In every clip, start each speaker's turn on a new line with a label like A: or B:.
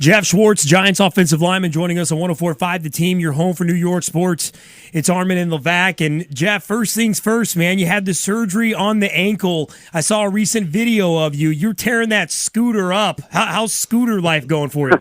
A: Geoff Schwartz, Giants offensive lineman, joining us on 104.5 The Team. You're home for New York sports. It's Armen and Levack. And Geoff, first things first, man, you had the surgery on the ankle. I saw a recent video of you. You're tearing that scooter up. How's scooter life going for you?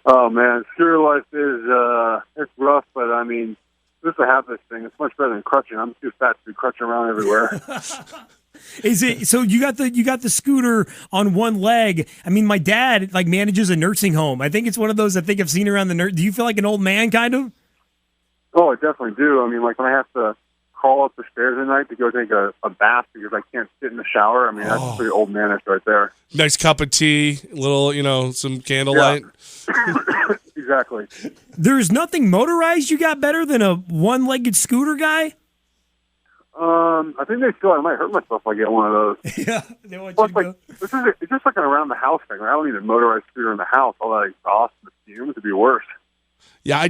B: Oh, man, scooter life is it's rough, but, I mean, just to have this thing, it's much better than crutching. I'm too fat to be crutching around everywhere.
A: Is it so? You got the scooter on one leg. I mean, my dad manages a nursing home. I think it's one of those I think I've seen around the. Do you feel like an old man, kind of?
B: Oh, I definitely do. I mean, when I have to crawl up the stairs at night to go take a bath because I can't sit in the shower. I mean, that's pretty old manish right there.
C: Nice cup of tea, little, some candlelight.
B: Yeah. Exactly.
A: There's nothing motorized you got better than a one-legged scooter guy?
B: I think I might hurt myself if I get one of those.
A: Yeah, they want
B: Plus,
A: you to go.
B: It's just like an around the house thing. I don't need a motorized scooter in the house. All that exhaust and the fumes would be worse.
C: Yeah,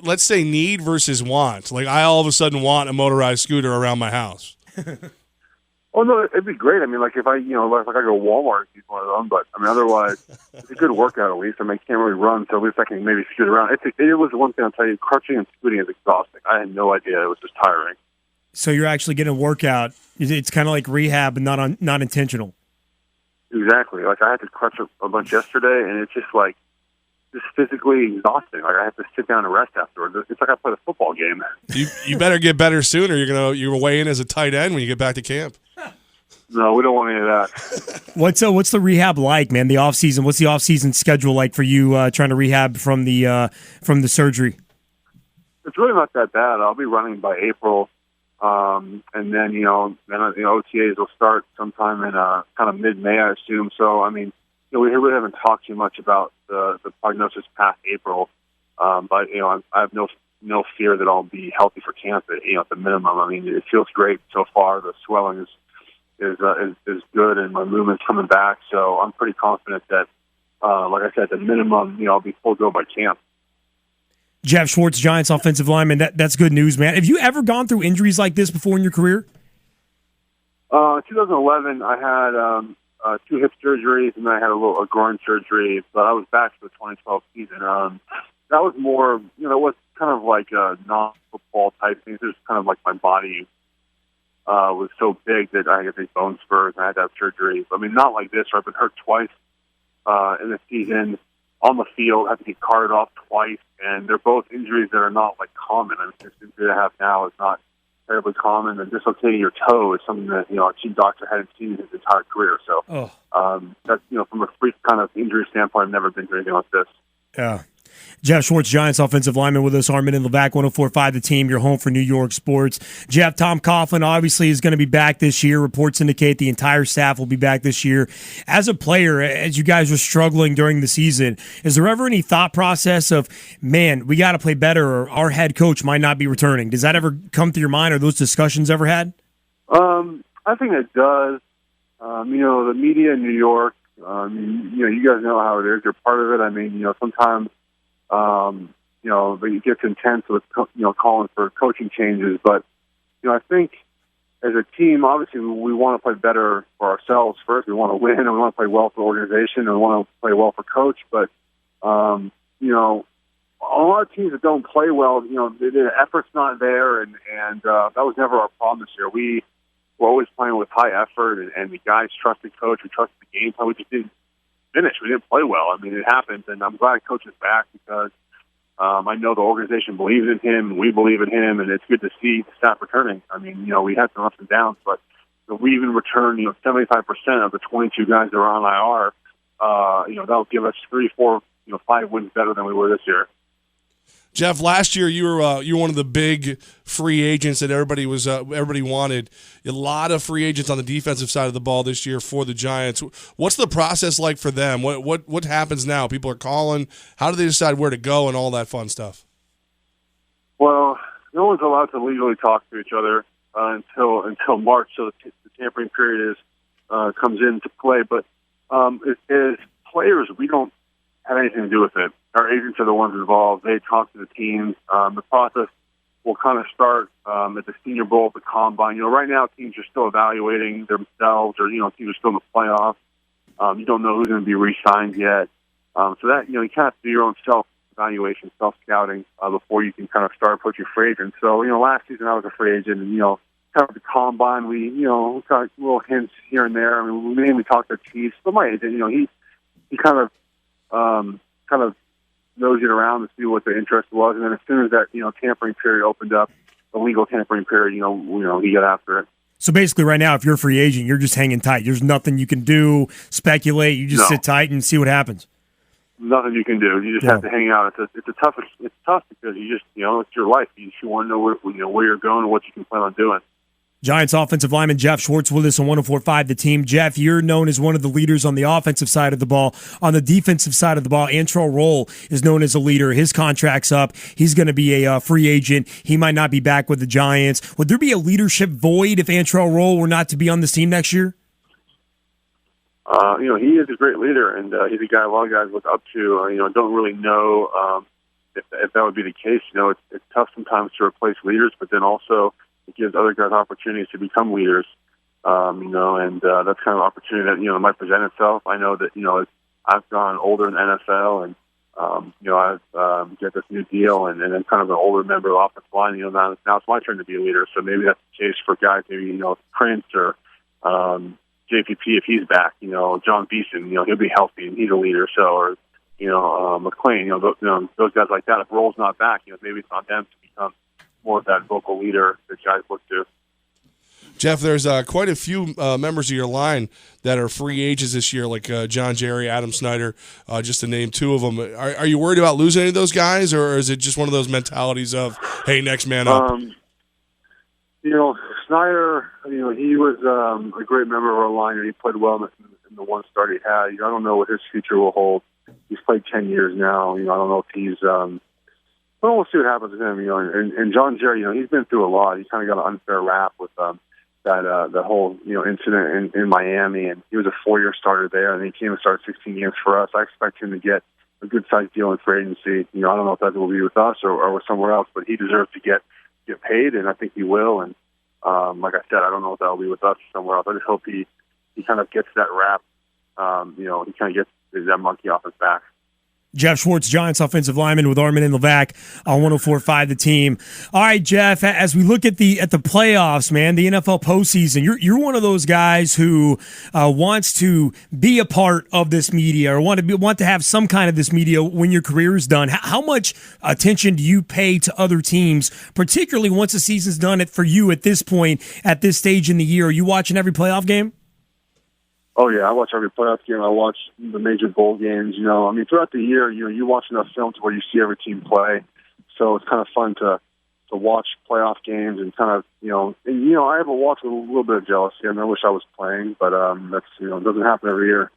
C: let's say need versus want. I all of a sudden want a motorized scooter around my house.
B: Oh no, it'd be great. I mean, if I, I go to Walmart and use one of them, but I mean, otherwise, it's a good workout at least. I mean, I can't really run, so at least I can maybe scoot around. It was one thing I'll tell you, crutching and scooting is exhausting. I had no idea it was just tiring.
A: So you're actually getting a workout. It's kind of like rehab, but not intentional.
B: Exactly. I had to crutch a bunch yesterday, and it's just physically exhausting. I have to sit down and rest afterwards. It's like I played a football game.
C: You better get better sooner. You're gonna weigh in as a tight end when you get back to camp.
B: No, we don't want any of that.
A: What's the rehab like, man? The off season. What's the off season schedule like for you trying to rehab from the surgery?
B: It's really not that bad. I'll be running by April, and then OTAs will start sometime in kind of mid-May, I assume. So I mean, we really haven't talked too much about the prognosis past April, but I have no fear that I'll be healthy for camp at the minimum. I mean, it feels great so far. The swelling is good, and my movement's coming back. So I'm pretty confident that, like I said, at the minimum, I'll be full go by camp.
A: Geoff Schwartz, Giants offensive lineman. That's good news, man. Have you ever gone through injuries like this before in your career?
B: 2011, I had 2 hip surgeries, and then I had a groin surgery. But I was back for the 2012 season. That was more, it was kind of like a non-football type thing. It was kind of like my body was so big that I had these bone spurs and I had to have surgery. I mean, not like this, where I've been hurt twice in the season on the field. I had to get carted off twice, and they're both injuries that are not common. I mean, this injury I have now is not terribly common, and dislocating your toe is something that our team doctor hadn't seen in his entire career. So that's from a freak kind of injury standpoint, I've never been through anything like this.
A: Yeah. Geoff Schwartz, Giants offensive lineman, with us. Armen and Levack, 104.5 The Team. You're home for New York sports. Geoff, Tom Coughlin obviously is going to be back this year. Reports indicate the entire staff will be back this year. As a player, as you guys were struggling during the season, is there ever any thought process of, man, we got to play better, or our head coach might not be returning? Does that ever come to your mind, or those discussions ever had?
B: I think it does. The media in New York, you guys know how it is. You're part of it. I mean, sometimes it gets intense with, calling for coaching changes. But, I think as a team, obviously we want to play better for ourselves first. We want to win, and we want to play well for the organization, and we want to play well for coach. But, a lot of teams that don't play well, the effort's not there, and that was never our problem this year. We were always playing with high effort, and the guys trusted coach. We trusted the game plan. We just didn't finish. We didn't play well. I mean, it happens, and I'm glad coach is back because I know the organization believes in him, and we believe in him, and it's good to see the staff returning. I mean, we had some ups and downs, but we even returned, 75% of the 22 guys that were on IR. That'll give us 3, 4, 5 wins better than we were this year.
C: Geoff, last year you were one of the big free agents that everybody wanted. A lot of free agents on the defensive side of the ball this year for the Giants. What's the process like for them? What happens now? People are calling. How do they decide where to go and all that fun stuff?
B: Well, no one's allowed to legally talk to each other until March, so the tampering period comes into play. But as players, we don't have anything to do with it. Our agents are the ones involved. They talk to the teams. The process will kind of start at the Senior Bowl, at the Combine. Right now, teams are still evaluating themselves, or teams are still in the playoffs. You don't know who's going to be re-signed yet. So that, you kind of have to do your own self-evaluation, self-scouting before you can kind of start approaching free agents. So, last season I was a free agent, and, kind of the combine, we got little hints here and there. I mean, we mainly talked to Chiefs, but my agent, he kind of nosed it around to see what the interest was, and then as soon as that, tampering period opened up, the legal tampering period, he got after it.
A: So basically right now, if you're a free agent, you're just hanging tight. There's nothing you can do, speculate. You just sit tight and see what happens.
B: Nothing you can do. You just have to hang out. It's tough because you just, it's your life. You want to know where you're going and what you can plan on doing.
A: Giants offensive lineman Geoff Schwartz with us on 104.5 The Team. Jeff, you're known as one of the leaders on the offensive side of the ball. On the defensive side of the ball, Antrel Roll is known as a leader. His contract's up. He's going to be a free agent. He might not be back with the Giants. Would there be a leadership void if Antrel Roll were not to be on this team next year?
B: He is a great leader, and he's a guy a lot of guys look up to. Don't really know if that would be the case. It's tough sometimes to replace leaders, but then also it gives other guys opportunities to become leaders, and that's kind of an opportunity that, might present itself. I know that, I've gone older in the NFL, and, I've get this new deal, and then kind of an older member of the offensive line, now it's my turn to be a leader. So maybe that's the case for guys, maybe, Prince or JPP if he's back, John Beeson, he'll be healthy and he's a leader. So, or, McLean, those guys like that. If Roll's not back, maybe it's on them to become more of that vocal leader that guys look to.
C: Jeff, there's quite a few members of your line that are free agents this year, like John Jerry, Adam Snyder, just to name two of them. Are you worried about losing any of those guys, or is it just one of those mentalities of, hey, next man up?
B: Snyder, he was a great member of our line, and he played well in the one start he had. I don't know what his future will hold. He's played 10 years now. I don't know if he's well, we'll see what happens with him. And John Jerry, he's been through a lot. He kind of got an unfair rap with that whole incident in Miami, and he was a 4-year starter there, and he came and started 16 games for us. I expect him to get a good sized deal in free agency. I don't know if that will be with us or with somewhere else, but he deserves to get paid, and I think he will. And like I said, I don't know if that will be with us or somewhere else. I just hope he kind of gets that rap. He kind of gets that monkey off his back.
A: Geoff Schwartz, Giants offensive lineman with Armen and Levack on 104.5 The Team. All right, Jeff, as we look at the playoffs, man, the NFL postseason, you're one of those guys who wants to be a part of this media or want to have some kind of this media when your career is done. How much attention do you pay to other teams, particularly once the season's done for you at this point, at this stage in the year? Are you watching every playoff game?
B: Oh, yeah, I watch every playoff game. I watch the major bowl games. Throughout the year, you watch enough films where you see every team play. So it's kind of fun to watch playoff games and kind of, I have a watch with a little bit of jealousy. I wish I was playing, but that's, it doesn't happen every year.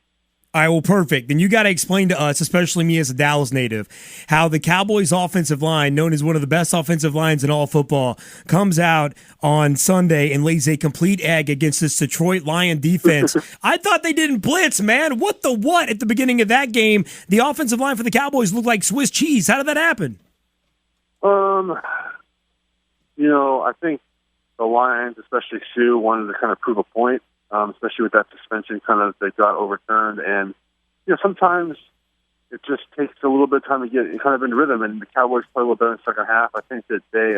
A: All right, well, perfect. Then you got to explain to us, especially me as a Dallas native, how the Cowboys offensive line, known as one of the best offensive lines in all football, comes out on Sunday and lays a complete egg against this Detroit Lion defense. I thought they didn't blitz, man. What at the beginning of that game? The offensive line for the Cowboys looked like Swiss cheese. How did that happen?
B: I think the Lions, especially Sue, wanted to kind of prove a point. Especially with that suspension that got overturned. And, sometimes it just takes a little bit of time to get kind of in rhythm, and the Cowboys play a little better in the second half. I think that they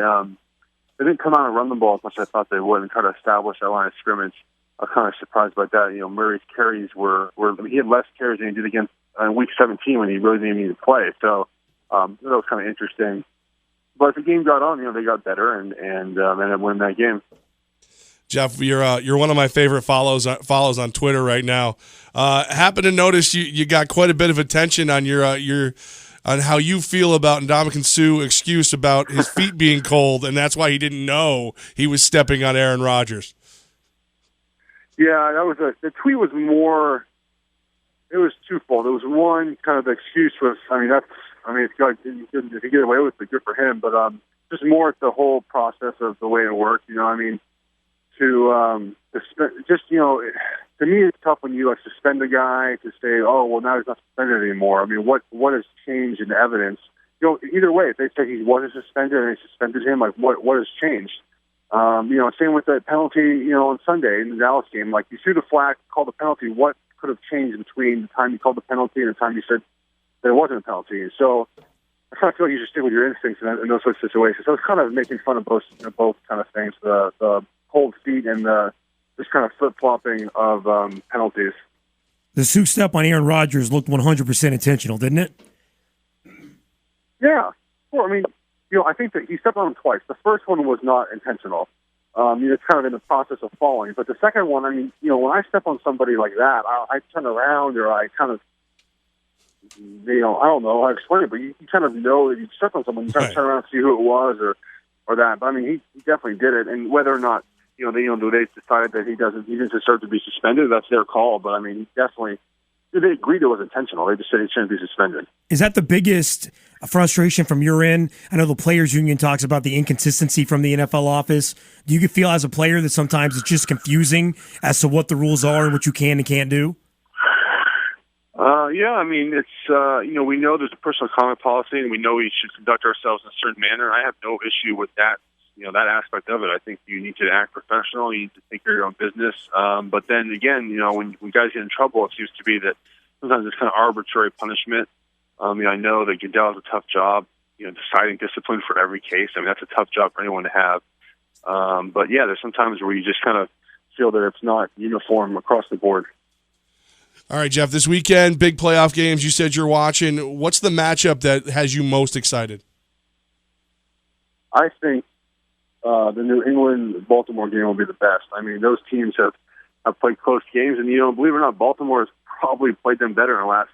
B: didn't come out and run the ball as much as I thought they would and try to establish that line of scrimmage. I was kind of surprised by that. Murray's carries he had less carries than he did against Week 17 when he really didn't need to play. So that was kind of interesting. But as the game got on, they got better and ended up winning that game.
C: Jeff, you're one of my favorite follows on Twitter right now. Happen to notice you got quite a bit of attention on your on how you feel about Ndamukong Suh's excuse about his feet being cold, and that's why he didn't know he was stepping on Aaron Rodgers.
B: Yeah, the tweet was more. It was twofold. It was one kind of the excuse was. It's good if he get away with it, good for him. But just more at the whole process of the way it worked. To me, it's tough when you suspend a guy to say, oh, well, now he's not suspended anymore. What has changed in the evidence? Either way, if they say he wasn't suspended and they suspended him, what has changed? Same with the penalty, on Sunday in the Dallas game. You threw the flag, called the penalty. What could have changed between the time you called the penalty and the time you said that it wasn't a penalty. So I kind of feel like you should stick with your instincts in those sorts of situations. So it's kind of making fun of both kind of things, the cold feet and this kind of flip-flopping of penalties.
A: The Sioux step on Aaron Rodgers looked 100% intentional, didn't it?
B: Yeah. Well, I mean, I think that he stepped on him twice. The first one was not intentional. It's kind of in the process of falling. But the second one, I mean, when I step on somebody like that, I turn around or I kind of, I don't know how to explain it, but you kind of know that you stepped on someone. You kind of turn around and see who it was or that. But I mean, he definitely did it. And whether or not, they decided that he didn't deserve to be suspended, that's their call. But I mean, he definitely, they agreed it was intentional. They just said he shouldn't be suspended.
A: Is that the biggest frustration from your end? I know the players' union talks about the inconsistency from the NFL office. Do you feel as a player that sometimes it's just confusing as to what the rules are and what you can and can't do?
B: Yeah, I mean, it's, we know there's a personal comment policy and we know we should conduct ourselves in a certain manner. I have no issue with that, that aspect of it. I think you need to act professional. You need to take care of your own business. But then again, when guys get in trouble, it seems to be that sometimes it's kind of arbitrary punishment. I know that Goodell has a tough job, deciding discipline for every case. I mean, that's a tough job for anyone to have. But yeah, there's some times where you just kind of feel that it's not uniform across the board.
C: All right, Geoff, this weekend, big playoff games you said you're watching. What's the matchup that has you most excited?
B: I think the New England-Baltimore game will be the best. I mean, those teams have played close games, and, believe it or not, Baltimore has probably played them better in the last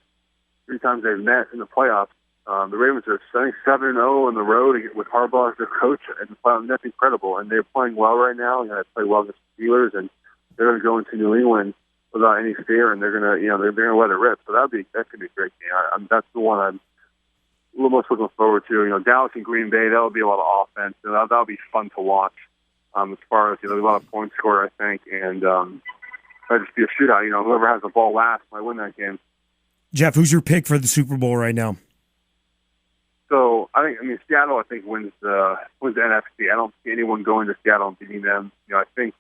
B: 3 times they've met in the playoffs. The Ravens are 7-0 on the road with Harbaugh as their coach, and that's incredible. And they're playing well right now. They play well against the Steelers, and they're going to go into New England without any fear, and they're going to, they're going to let it rip. So that's going to be a great game. That's the one I'm a little most looking forward to. Dallas and Green Bay, that'll be a lot of offense. That'll be fun to watch. As far as there's a lot of points scored, I think, and it'll just be a shootout. Whoever has the ball last might win that game.
A: Geoff, who's your pick for the Super Bowl right now?
B: So I think Seattle wins the NFC. I don't see anyone going to Seattle and beating them. I think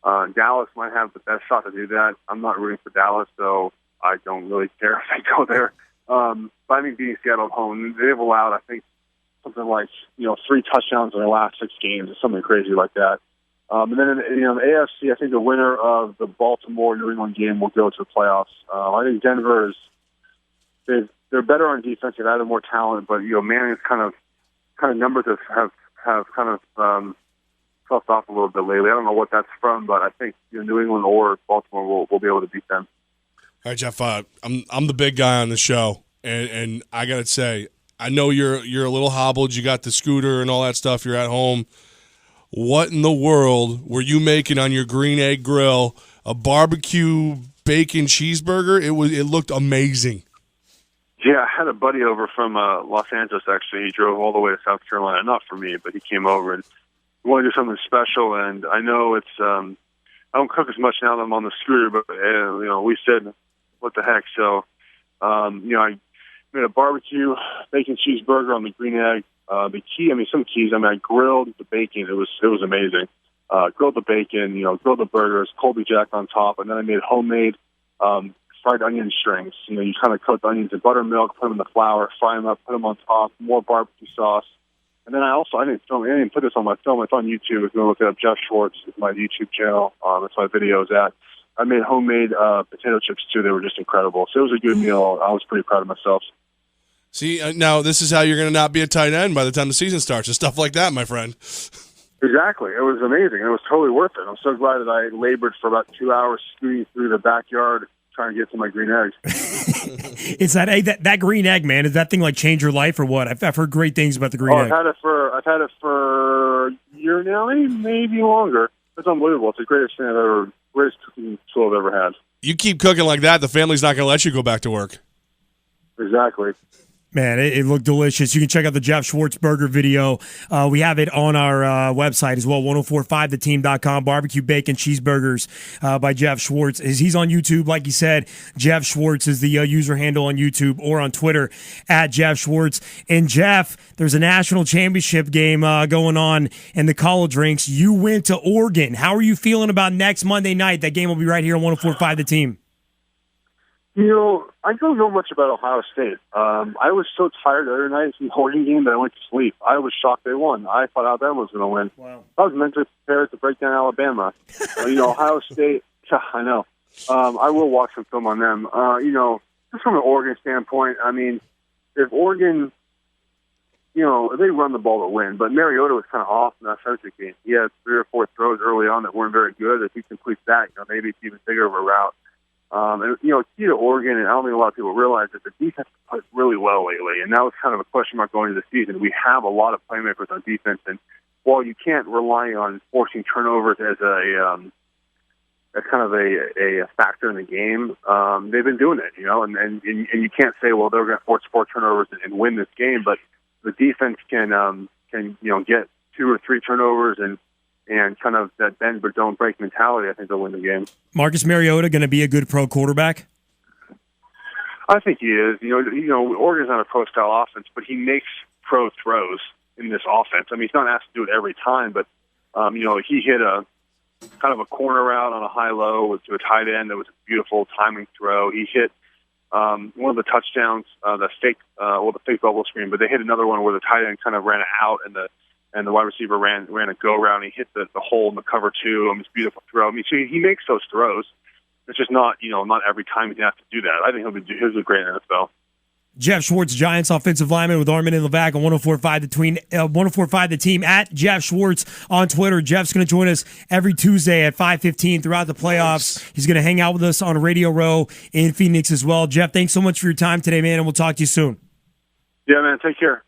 B: Dallas might have the best shot to do that. I'm not rooting for Dallas, so I don't really care if they go there. But I think beating Seattle at home, they've allowed, I think, something like 3 touchdowns in their last 6 games or something crazy like that. And then in the AFC, I think the winner of the Baltimore-New England game will go to the playoffs. I think Denver they're better on defense. They've added more talent, but Manning's kind of numbers have kind of toughed off a little bit lately. I don't know what that's from, but I think New England or Baltimore will be able to beat them.
C: All right, Geoff. I'm the big guy on the show, and I gotta say, I know you're a little hobbled. You got the scooter and all that stuff. You're at home. What in the world were you making on your green egg grill? A barbecue bacon cheeseburger? It looked amazing.
B: Yeah, I had a buddy over from Los Angeles, actually. He drove all the way to South Carolina. Not for me, but he came over and wanted to do something special. And I know it's I don't cook as much now that I'm on the scooter, but, we said, what the heck. So, I made a barbecue bacon cheeseburger on the green egg. Some keys. I grilled the bacon. It was amazing. Grilled the bacon, grilled the burgers, Colby Jack on top, and then I made homemade fried onion strings. You kind of coat the onions in buttermilk, put them in the flour, fry them up, put them on top, more barbecue sauce. And then I didn't put this on my film. It's on YouTube. If you want to look it up, Geoff Schwartz is my YouTube channel. That's my videos at. I made homemade potato chips, too. They were just incredible. So it was a good meal. I was pretty proud of myself.
C: See, now this is how you're going to not be a tight end by the time the season starts. Just stuff like that, my friend.
B: Exactly. It was amazing. It was totally worth it. I'm so glad that I labored for about 2 hours scooting through the backyard trying to get to my green eggs.
A: It's that green egg, man. Does that thing change your life or what? I've heard great things about the green egg.
B: I've had it for a year now, maybe longer. It's unbelievable. It's the greatest cooking tool I've ever had.
C: You keep cooking like that, the family's not going to let you go back to work.
B: Exactly.
A: Man, it looked delicious. You can check out the Geoff Schwartz burger video. We have it on our website as well, 1045theteam.com. Barbecue Bacon Cheeseburgers by Geoff Schwartz. He's on YouTube, like you said. Geoff Schwartz is the user handle on YouTube or on Twitter at Geoff Schwartz. And, Geoff, there's a national championship game going on in the college ranks. You went to Oregon. How are you feeling about next Monday night? That game will be right here on 1045 The Team.
B: I don't know much about Ohio State. I was so tired the other night from the Oregon game that I went to sleep. I was shocked they won. I thought Alabama was going to win.
A: Wow.
B: I was mentally prepared to break down Alabama. Ohio State, I know. I will watch some film on them. Just from an Oregon standpoint, I mean, if Oregon, if they run the ball to win, but Mariota was kind of off in that first game. He had 3 or 4 throws early on that weren't very good. If he completes that, maybe it's even bigger of a route. Key to Oregon, and I don't think a lot of people realize that the defense played really well lately, and that was kind of a question mark going into the season. We have a lot of playmakers on defense, and while you can't rely on forcing turnovers as as kind of a factor in the game, they've been doing it, and you can't say, well, they're going to force 4 turnovers and win this game, but the defense can get 2 or 3 turnovers and kind of that bend but don't break mentality. I think they'll win the game.
A: Marcus Mariota going to be a good pro quarterback?
B: I think he is. Oregon's not a pro style offense, but he makes pro throws in this offense. I mean, he's not asked to do it every time, but he hit a kind of a corner route on a high-low to a tight end that was a beautiful timing throw. He hit one of the touchdowns, the fake bubble screen, but they hit another one where the tight end kind of ran out and the wide receiver ran a go route. And he hit the hole in the cover two. It's a beautiful throw. I mean, so he makes those throws. It's just not not every time he's going to have to do that. I think he'll be great in the NFL.
A: Geoff Schwartz, Giants offensive lineman with Armen and Levack on 104.5 the team at Geoff Schwartz on Twitter. Jeff's going to join us every Tuesday at 5:15 throughout the playoffs. He's going to hang out with us on Radio Row in Phoenix as well. Jeff, thanks so much for your time today, man, and we'll talk to you soon.
B: Yeah, man. Take care.